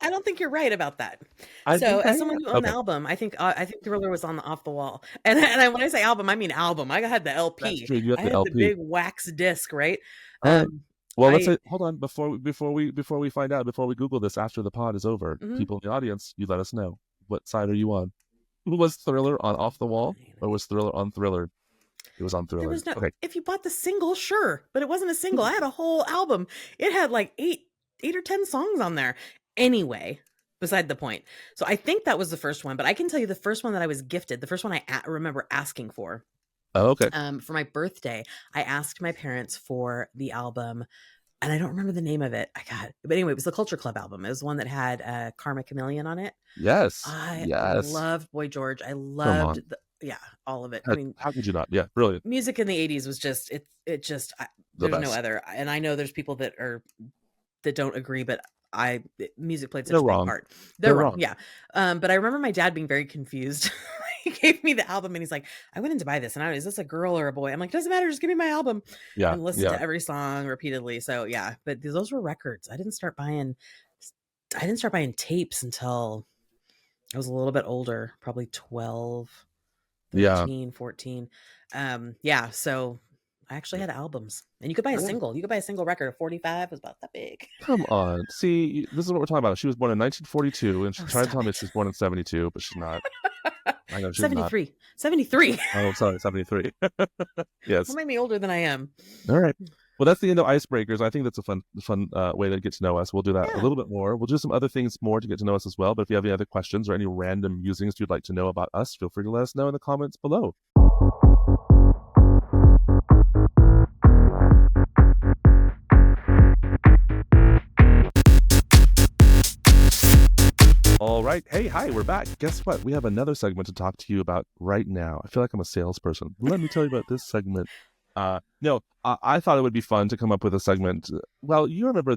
I don't think you're right about that. As someone who owned the album, I think Thriller was on the Off the Wall. And when I say album, I mean album. I had the LP. That's true. You had I had LP. the big wax disc, right? Well, let's say, hold on before we find out, before we Google this after the pod is over. People in the audience, you let us know. What side are you on? Was Thriller on Off the Wall or was Thriller on Thriller? It was on Thriller. There was no. Okay. If you bought the single, sure, but it wasn't a single. I had a whole album. It had like eight or 10 songs on there. Anyway, beside the point. So I think that was the first one, but I can tell you the first one that I was gifted. The first one I remember asking for. Oh, okay. For my birthday, I asked my parents for the album. And I don't remember the name of it. But anyway, it was the Culture Club album. It was one that had Karma Chameleon on it. Yes. I loved Boy George. I loved all of it. How could you not? Yeah, brilliant. Music in the 80s was just there's no other. And I know there's people that don't agree, but music played such a big part. They're wrong. Yeah. But I remember my dad being very confused. he gave me the album and he's like, I went in to buy this. And is this a girl or a boy? I'm like, doesn't matter. Just give me my album Yeah, and listen yeah, to every song repeatedly. So yeah, but those were records. I didn't start buying tapes until I was a little bit older, probably 12, yeah. 13, 14. Yeah. So I actually had albums and you could buy a Right. single. You could buy a single record of 45. It was about that big. Come on. See, this is what we're talking about. She was born in 1942, and she's Oh, trying to stop tell me it. she's born in 72, but she's not. I know she's not. 73. 73. Oh, sorry, 73. Don't Yes. make me older than I am. All right. Well, that's the end of Icebreakers. I think that's a fun way to get to know us. We'll do that a Yeah. little bit more. We'll do some other things more to get to know us as well. But if you have any other questions or any random musings you'd like to know about us, feel free to let us know in the comments below. All right. Hey, hi, we're back. Guess what? We have another segment to talk to you about right now. I feel like I'm a salesperson. Let me tell you about this segment. No, I thought it would be fun to come up with a segment. Well, you remember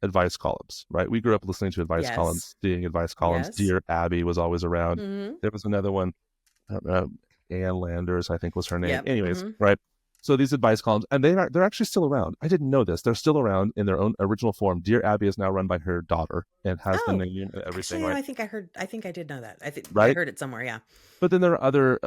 advice columns, right? We grew up listening to advice Yes. columns, seeing advice columns. Yes. Dear Abby was always around. Mm-hmm. There was another one, I don't know, Ann Landers, I think was her name. Yep. Anyways, Mm-hmm. right? So these advice columns, and they're actually still around. I didn't know this. They're still around in their own original form. Dear Abby is now run by her daughter and has the name and everything, Actually, right? I think I did know that. I Right? heard it somewhere. Yeah. But then there are other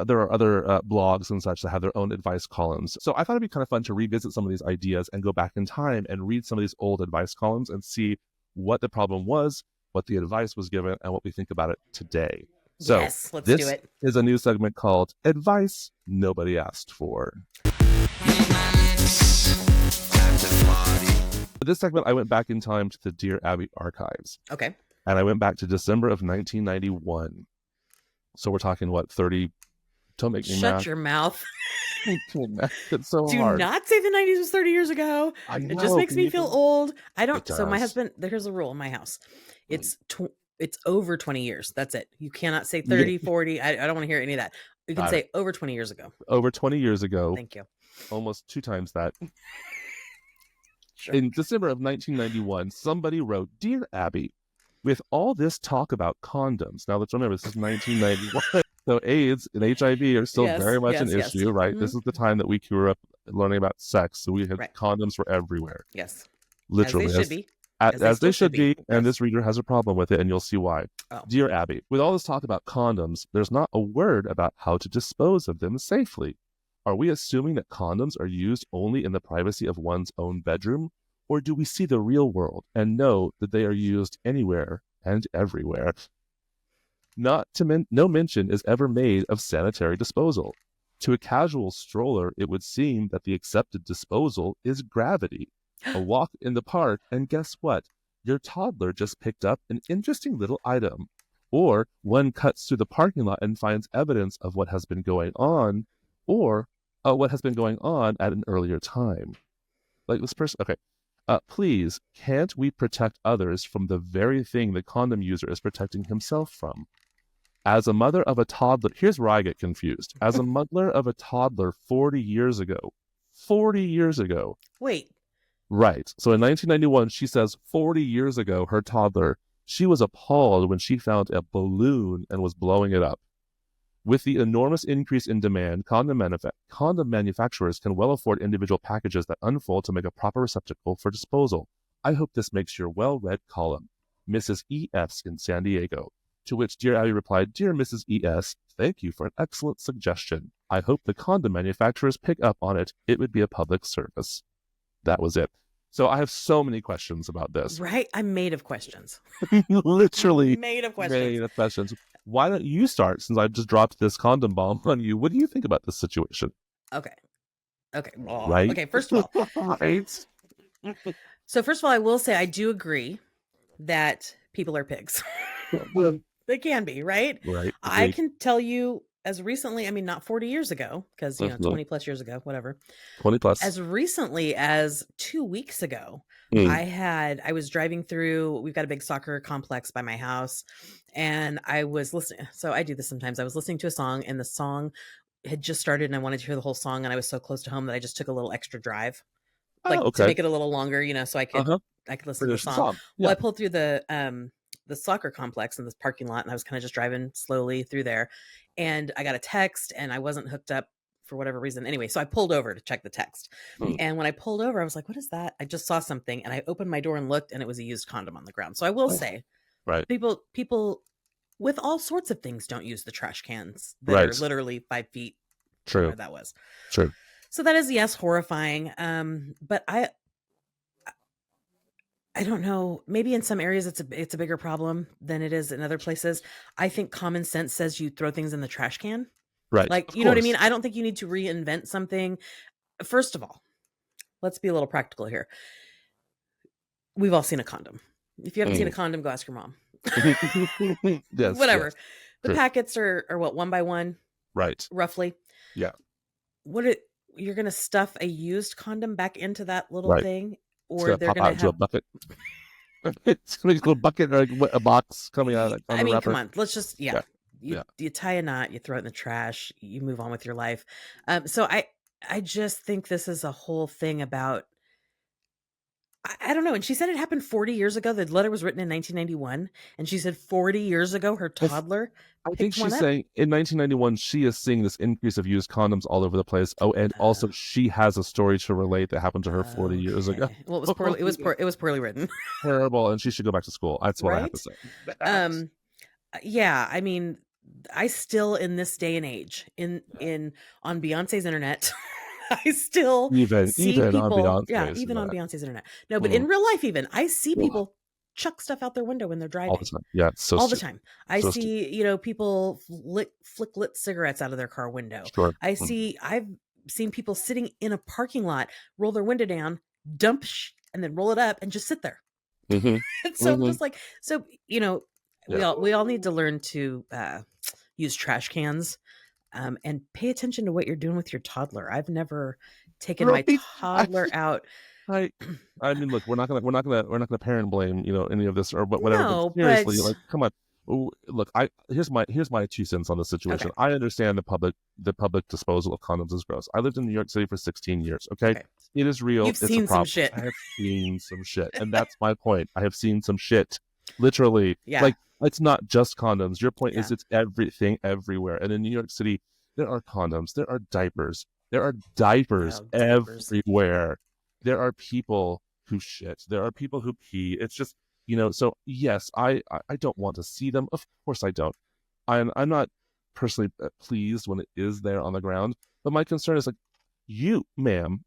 blogs and such that have their own advice columns. So I thought it'd be kind of fun to revisit some of these ideas and go back in time and read some of these old advice columns and see what the problem was, what the advice was given, and what we think about it today. So yes, let's do it. This is a new segment called Advice Nobody Asked For. For this segment, I went back in time to the Dear Abby archives. Okay. And I went back to December of 1991. So we're talking, what, 30? Don't make me Shut math. your mouth. It's so Do hard. not say the 90s was 30 years ago. I know, It just makes me feel old. I don't. It So my does. husband, here's a rule in my house. It's over 20 years. That's it. You cannot say 30, 40. I don't want to hear any of that. You can say over 20 years ago. Over 20 years ago. Thank you. Almost 2 times that. Sure. In December of 1991, somebody wrote, Dear Abby, with all this talk about condoms, now let's remember, this is 1991. So AIDS and HIV are still very much an issue, right? Mm-hmm. This is the time that we grew up learning about sex. So we had Right. condoms were everywhere. Yes. Literally. As they should be. As they should be. And Yes. this reader has a problem with it, and you'll see why. Oh. Dear Abby, with all this talk about condoms, there's not a word about how to dispose of them safely. Are we assuming that condoms are used only in the privacy of one's own bedroom? Or do we see the real world and know that they are used anywhere and everywhere? No mention is ever made of sanitary disposal. To a casual stroller, it would seem that the accepted disposal is gravity. A walk in the park, and guess what? Your toddler just picked up an interesting little item. Or one cuts through the parking lot and finds evidence of what has been going on, or what has been going on at an earlier time. Like this person, okay. Please, can't we protect others from the very thing the condom user is protecting himself from? As a mother of a toddler, here's where I get confused. As a mother of a toddler 40 years ago. Wait. Right. So in 1991, she says 40 years ago, her toddler, she was appalled when she found a balloon and was blowing it up. With the enormous increase in demand, condom manufacturers can well afford individual packages that unfold to make a proper receptacle for disposal. I hope this makes your well-read column. Mrs. E.S. in San Diego. To which Dear Abby replied, Dear Mrs. E.S., thank you for an excellent suggestion. I hope the condom manufacturers pick up on it. It would be a public service. That was it. So I have so many questions about this. Right? I'm made of questions. Literally made of questions. made of questions. Why don't you start, since I've just dropped this condom bomb on you? What do you think about this situation? Okay. Right? Okay, first of all. Right? So first of all, I will say I do agree that people are pigs. They can be, right? Right. I can tell you as recently, I mean, not 40 years ago, because, 20 plus years ago, whatever. 20 plus. As recently as 2 weeks ago, I was driving through, we've got a big soccer complex by my house, and I was listening. So I do this sometimes. I was listening to a song, and the song had just started, and I wanted to hear the whole song, and I was so close to home that I just took a little extra drive, to make it a little longer, so I could listen to the song. Yeah. Well, I pulled through the soccer complex in this parking lot, and I was kind of just driving slowly through there. and I got a text and I wasn't hooked up for whatever reason. Anyway, so I pulled over to check the text. And when I pulled over, I was like, what is that? I just saw something, and I opened my door and looked, and it was a used condom on the ground. So I will say, Right. people with all sorts of things don't use the trash cans that Right. are literally 5 feet. True. Where that was. True. So that is, yes, horrifying. But I don't know. Maybe in some areas it's a bigger problem than it is in other places. I think common sense says you throw things in the trash can. Right. Like, you know what I mean? I don't think you need to reinvent something. First of all, let's be a little practical here. We've all seen a condom. If you haven't seen a condom, go ask your mom. Yes. Whatever. Yes. The True. packets are what, 1 by 1? Right. Roughly. Yeah. You're going to stuff a used condom back into that little thing? Or they're going to have a bucket. It's going to be a little bucket or like a box coming out of that condom wrapper. Come on. Let's just, You tie a knot, you throw it in the trash, you move on with your life. So I just think this is a whole thing about, I don't know. And she said it happened 40 years ago. The letter was written in 1991. And she said 40 years ago, her toddler I think she's saying in 1991, she is seeing this increase of used condoms all over the place. Oh, and also she has a story to relate that happened to her 40 years ago. Well, it was poorly written. Terrible. And she should go back to school. That's what I have to say. Yeah. I mean, I still, in this day and age, on Beyonce's internet, I still even see people, on Beyonce's even on Beyonce's internet. No, but in real life, even I see people chuck stuff out their window when they're driving all the time. Yeah, so all the time. I see, people flick lit cigarettes out of their car window. Sure. I've seen people sitting in a parking lot, roll their window down, dump and then roll it up and just sit there. Mm-hmm. So I'm just like, we all need to learn to use trash cans. And pay attention to what you're doing with your toddler. I've never taken my toddler out. I mean, look, we're not gonna parent blame, any of this or whatever. No, but seriously, like, come on. Look, here's my 2 cents on the situation. Okay. I understand the public disposal of condoms is gross. I lived in New York City for 16 years. Okay. It is real. You've seen some shit. I have seen some shit, and that's my point. I have seen some shit, literally. Yeah. Like, it's not just condoms. Your point is it's everything everywhere. And in New York City, there are condoms, there are diapers, everywhere. There are people who shit. There are people who pee. It's just, so yes, I don't want to see them. Of course I don't. I'm not personally pleased when it is there on the ground. But my concern is, like, you ma'am,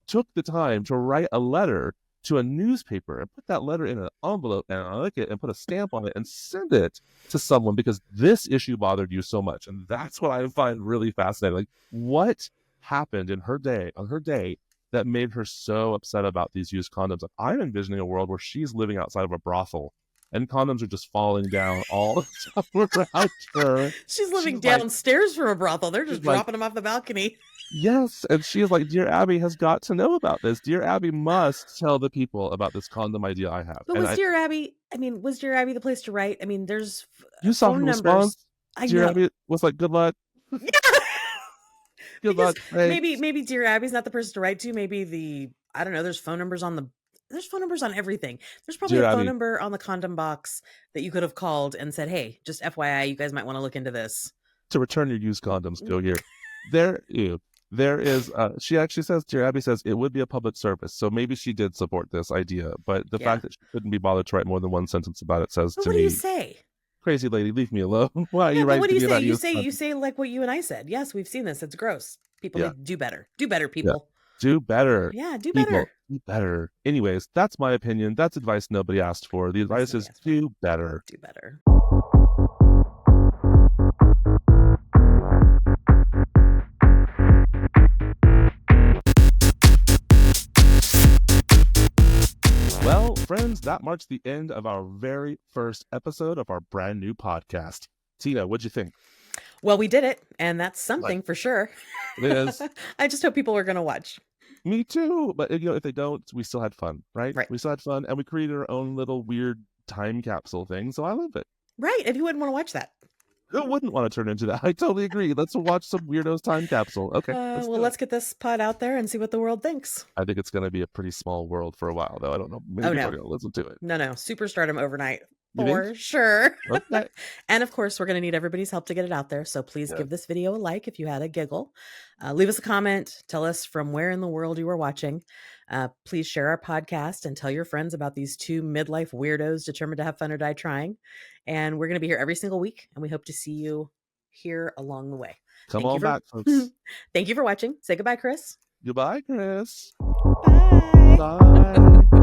took the time to write a letter to a newspaper and put that letter in an envelope and lick it and put a stamp on it and send it to someone because this issue bothered you so much. And that's what I find really fascinating. Like, what happened on her day that made her so upset about these used condoms? Like, I'm envisioning a world where she's living outside of a brothel and condoms are just falling down all the time around her. She's living downstairs from a brothel. They're just dropping them off the balcony. Yes, and she is like, Dear Abby has got to know about this. Dear Abby must tell the people about this condom idea I have. But was Dear Abby the place to write? I mean, there's you saw her response. Dear Abby was like, good luck. Good luck. Maybe Dear Abby's not the person to write to. Maybe I don't know. There's phone numbers on everything. There's probably a phone number on the condom box that you could have called and said, hey, just FYI, you guys might want to look into this. To return your used condoms, go here. There is, she actually says, Dear Abby says it would be a public service. So maybe she did support this idea. But the fact that she couldn't be bothered to write more than one sentence about it says to me. What do you say? Crazy lady, leave me alone. Why are you writing to me about you say like what you and I said. Yes, we've seen this. It's gross. People need to do better. Do better, people. Yeah. Do better. Yeah, do better. Do better. Anyways, that's my opinion. That's advice nobody asked for. The advice is do better. Do better. Well, friends, that marks the end of our very first episode of our brand new podcast. Tina, what'd you think? Well, we did it, and that's something for sure. It is. I just hope people are going to watch. Me too. But if they don't, we still had fun, right? We still had fun, and we created our own little weird time capsule thing, so I love it. Right, and who wouldn't want to watch that? Who wouldn't want to turn into that? I totally agree. Let's watch some Weirdos time capsule. Okay. Let's get this pod out there and see what the world thinks. I think it's going to be a pretty small world for a while, though. I don't know. Maybe people are going to listen to it. No. Superstardom overnight. You think? For sure. Okay. And of course, we're going to need everybody's help to get it out there. So please give this video a like if you had a giggle. Leave us a comment. Tell us from where in the world you were watching. Please share our podcast and tell your friends about these two midlife weirdos determined to have fun or die trying. And we're going to be here every single week. And we hope to see you here along the way. Come on back, folks. Thank you for watching. Say goodbye, Chris. Goodbye, Chris. Bye. Bye.